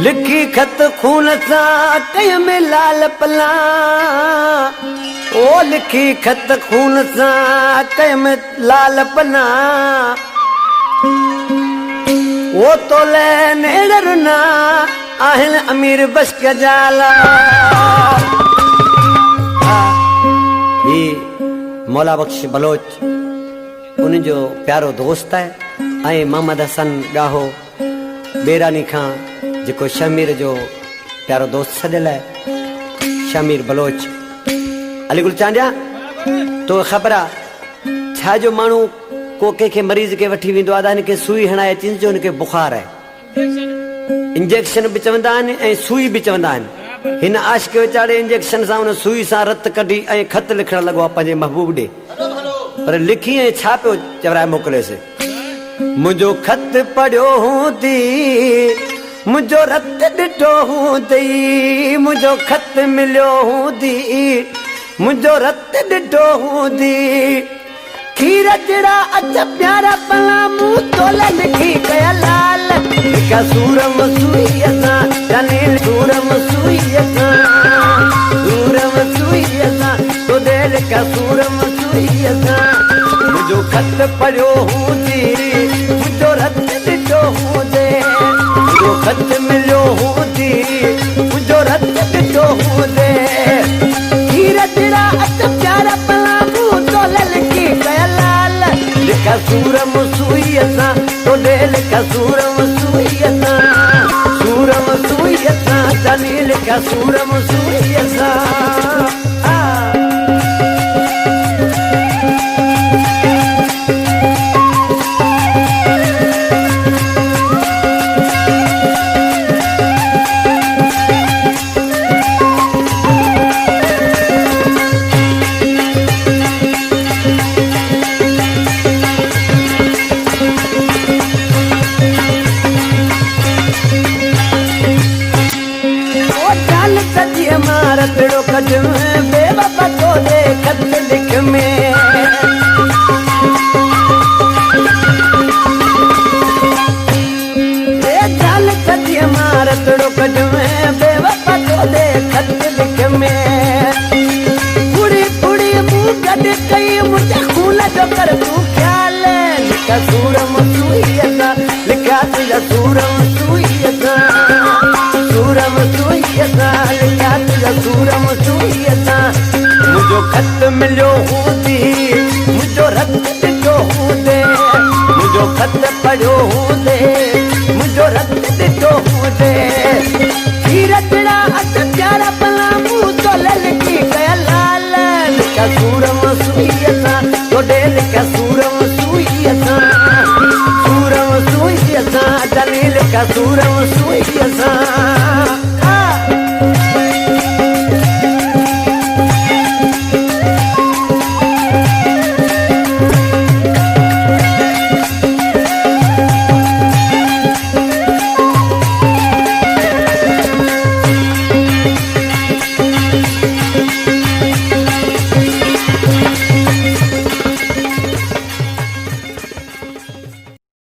लिखी खत खून सा कई में लाल पला ओ लिखी खत खून सा कई में लाल पला वो तो ले नेड़र ना आहन अमीर बस के जाला ये मौला बख्श बलोच उन जो प्यारो दोस्त है ऐं मोहम्मद हसन गाहो बेरानी खां जो शमीर जो प्यारो दोस्त सदियल है शमीर बलोच अलीगुल चांडिया तो खबर छा जो मानू को के मरीज के वठी विंदो आदा इनके सुई हणाए चिन जो इनके बुखार है इंजेक्शन भी चवंदा आहिनि ऐं सुई भी चवंदा आहिनि हिन आशिक वेचारे इंजेक्शन सां उन सुई सां रत कढी ऐं खत लिखण लॻो आहे पंहिंजे महबूब ॾे पर लिखी ऐं छा पियो चवराए मोकिलियोसि मुंहिंजो खत पढ़ियो हूंदी मुझो रत ॾिठो हूंदी मुझो खत मिलियो हूंदी मुझो रत ॾिठो हूंदी खीर जड़ा अच प्यारा पला मुंह तोले लिखी कया लाल लिखा सूरम सुई असां जाने सूरम सुई असां तो दे लिखा सूरम सुई असां मुझो खत पढ़ियो हूंदी मुझो रत ॾिठो हूंदे मुझो खत मिलियो हूंदी मुझो रत ॾिठो हूंदे खीर जड़ा अच प्यारा पला मुंह तोले लिखी कया लाल लिखा सूरम सुई असां तो दे लिखा सूरम सुई असां जाने लिखा सूरम सुई असां बेवफा तो दे खत लिख में जाल सजी मारत रोकज में बेवफा तो दे खत लिख में पूरी पूरी मुंह गड कई मुझे खून जो कर तू ख्याल लिखा सूरम सुई असां लिखा तुझा सूरम सुई असां लिखा तुझा सूरम सुई असां मुझो खत मिलियो हूंदी मुझो रत ॾिठो हूंदे मुझो खत पढ़ियो हूंदे मुझो रत ॾिठो हूंदे खीर जड़ा अच प्यारा पला मुंह तोले लिखी कया लाल लिखा सूरम सुई असां तोॾे लिखा सूरम सुई असां जाने लिखा सूरम